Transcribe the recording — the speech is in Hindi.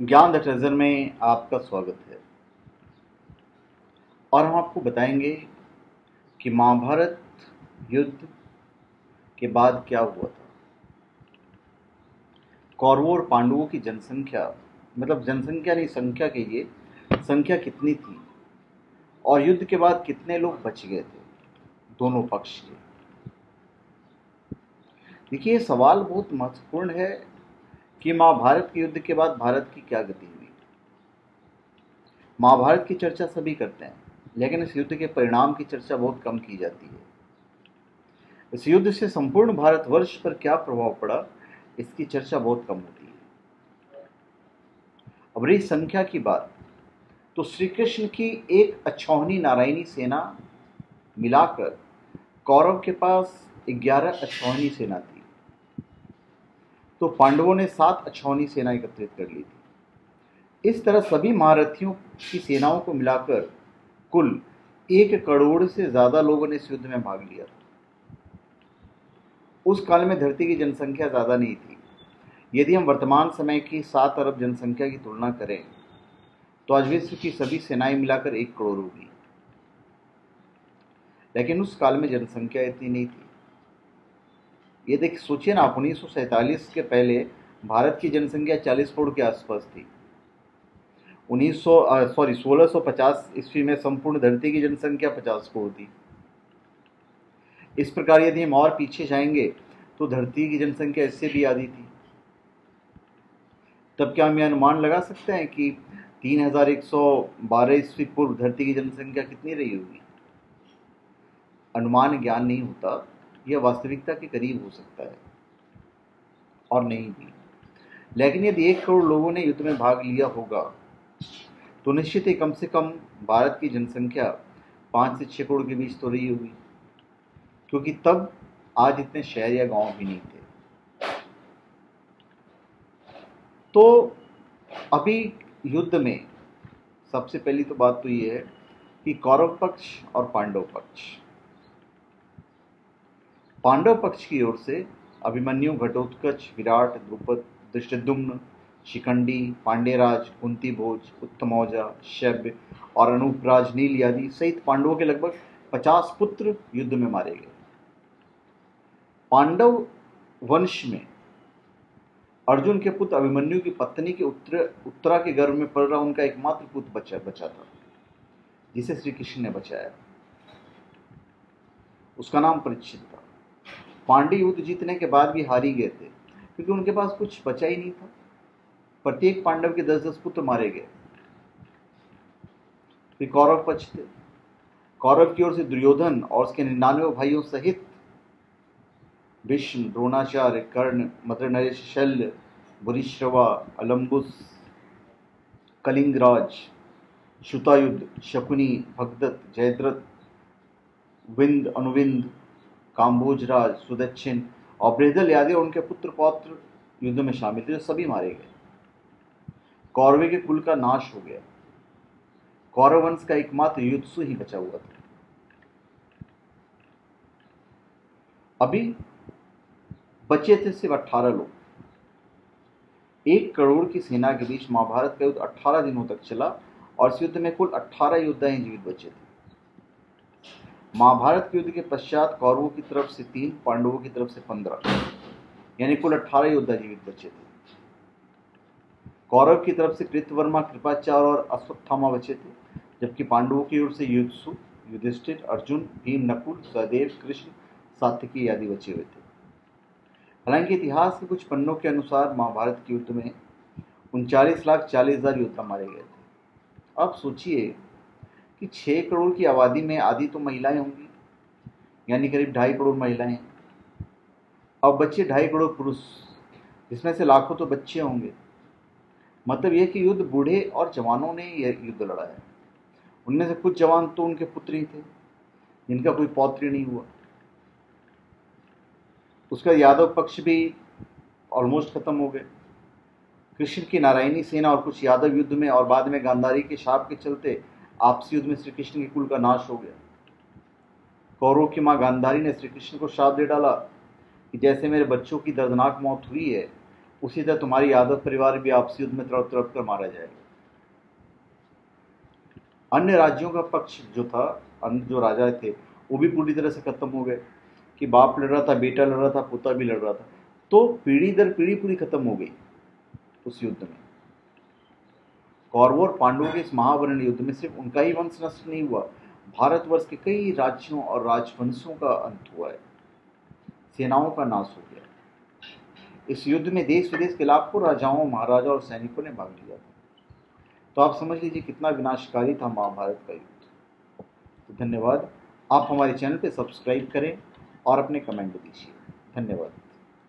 ज्ञान द ट्रेजर में आपका स्वागत है। और हम आपको बताएंगे कि महाभारत युद्ध के बाद क्या हुआ था। कौरवों और पांडवों की जनसंख्या, मतलब जनसंख्या नहीं, संख्या कहिए, संख्या कितनी थी और युद्ध के बाद कितने लोग बच गए थे दोनों पक्ष के। देखिए, ये सवाल बहुत महत्वपूर्ण है कि महाभारत के युद्ध के बाद भारत की क्या गति हुई। महाभारत की चर्चा सभी करते हैं, लेकिन इस युद्ध के परिणाम की चर्चा बहुत कम की जाती है। इस युद्ध से संपूर्ण भारतवर्ष पर क्या प्रभाव पड़ा, इसकी चर्चा बहुत कम होती है। अब रही संख्या की बात, तो श्री कृष्ण की एक अक्षौहिणी नारायणी सेना मिलाकर कौरव के पास 11 अक्षौहिणी सेना थी, तो पांडवों ने 7 अक्षौहिणी सेना एकत्रित कर ली थी। इस तरह सभी महारथियों की सेनाओं को मिलाकर कुल 1 करोड़ से ज्यादा लोगों ने इस युद्ध में भाग लिया था। उस काल में धरती की जनसंख्या ज्यादा नहीं थी। यदि हम वर्तमान समय की 7 अरब जनसंख्या की तुलना करें तो आज विश्व की सभी सेनाएं मिलाकर 1 करोड़ होगी, लेकिन उस काल में जनसंख्या इतनी नहीं थी। ये देख सोचिए ना, आप 1947 के पहले भारत की जनसंख्या 40 करोड़ के आसपास थी। 1650 ईस्वी में संपूर्ण धरती की जनसंख्या 50 करोड़ थी। इस प्रकार यदि हम और पीछे जाएंगे तो धरती की जनसंख्या इससे भी आधी थी। तब क्या हम यह अनुमान लगा सकते हैं कि 3112 ईस्वी पूर्व धरती की जनसंख्या कितनी रही होगी? अनुमान ज्ञान नहीं होता, यह वास्तविकता के करीब हो सकता है और नहीं भी। लेकिन यदि 1 करोड़ लोगों ने युद्ध में भाग लिया होगा तो निश्चित ही कम से कम भारत की जनसंख्या 5 से 6 करोड़ के बीच तो रही होगी, क्योंकि तब आज इतने शहर या गांव भी नहीं थे। तो अभी युद्ध में सबसे पहली तो बात तो ये है कि कौरव पक्ष और पांडव पक्ष। पांडव पक्ष की ओर से अभिमन्यु, घटोत्कच, विराट, द्रुपद, धृष्टद्युम्न, शिखंडी, पांड्यराज, कुंती भोज, उत्तमौजा, शैब्य और अनूपराज, नील आदि सहित पांडवों के लगभग 50 पुत्र युद्ध में मारे गए। पांडव वंश में अर्जुन के पुत्र अभिमन्यु की पत्नी के उत्तरा के गर्भ में पल रहा उनका एकमात्र पुत्र बचा था, जिसे श्री कृष्ण ने बचाया। उसका नाम परीक्षित था। पांडव युद्ध जीतने के बाद भी हारी गए थे, क्योंकि उनके पास कुछ बचा ही नहीं था। प्रत्येक पांडव के 10-10 पुत्र मारे गए। फिर कौरव पक्ष थे। कौरव की ओर से दुर्योधन और उसके 99 भाइयों सहित भीष्म, द्रोणाचार्य, कर्ण, मद्रनरेश, शल्य, भूरिश्रवा, अलम्बुस, कलिंगराज, श्रुतायुध, शकुनी, भगदत्त, जयद्रथ, विंद, अनुविंद, काम्भोजराज, सुदक्षिण और बृहदल आदि और उनके पुत्र पौत्र युद्ध में शामिल थे, जो सभी मारे गए। कौरव के कुल का नाश हो गया। कौरव वंश का एकमात्र युद्धसु ही बचा हुआ था। अभी बचे थे सिर्फ 18 लोग। 1 करोड़ की सेना के बीच महाभारत का युद्ध 18 दिनों तक चला और इस युद्ध में कुल 18 योद्धा ही जीवित बचे थे। महाभारत के युद्ध के पश्चात कौरवों की तरफ से 3, पांडवों की तरफ से 15, यानी कुल 18 योद्धा जीवित बचे थे। कौरव की तरफ से कृतवर्मा, कृपाचार्य और अश्वत्थामा बचे थे, जबकि पांडवों की ओर से युधिष्ठिर, युधिष्ठिर, अर्जुन, भीम, नकुल, सहदेव, कृष्ण, सात्यकी आदि बचे हुए थे। हालांकि इतिहास के कुछ पन्नों के अनुसार महाभारत के युद्ध में 39,40,000 योद्धा मारे गए थे। अब सोचिए कि 6 करोड़ की आबादी में आधी तो महिलाएं होंगी, यानी करीब 2.5 करोड़ महिलाएं। अब बच्चे 2.5 करोड़ पुरुष, जिसमें से लाखों तो बच्चे होंगे। मतलब यह कि युद्ध बूढ़े और जवानों ने यह युद्ध लड़ा है। उनमें से कुछ जवान तो उनके पुत्र ही थे, जिनका कोई पौत्र नहीं हुआ। उसका यादव पक्ष भी ऑलमोस्ट खत्म हो गए। कृष्ण की नारायणी सेना और कुछ यादव युद्ध में और बाद में गांधारी के शाप के चलते आपसी युद्ध में श्री कृष्ण के कुल का नाश हो गया। कौरवों की मां गांधारी ने श्री कृष्ण को शाप दे डाला कि जैसे मेरे बच्चों की दर्दनाक मौत हुई है, उसी तरह तुम्हारी यादव परिवार भी आपसी युद्ध में तड़प तड़प कर मारा जाएगा। अन्य राज्यों का पक्ष जो था, अन्य जो राजा थे, वो भी पूरी तरह से खत्म हो गए कि बाप लड़ रहा था, बेटा लड़ रहा था, पोता भी लड़ रहा था। तो पीढ़ी दर पीढ़ी पूरी खत्म हो गई उस युद्ध में। कौरवों और पांडवों के इस महावर्ण युद्ध में सिर्फ उनका ही वंश नष्ट नहीं हुआ, भारतवर्ष के कई राज्यों और राजवंशों का अंत हुआ है, सेनाओं का नाश हो गया। इस युद्ध में देश विदेश के लाखों राजाओं, महाराजाओं और सैनिकों ने भाग लिया था। तो आप समझ लीजिए कितना विनाशकारी था महाभारत का युद्ध। तो धन्यवाद। आप हमारे चैनल पे सब्सक्राइब करें और अपने कमेंट दीजिए। धन्यवाद।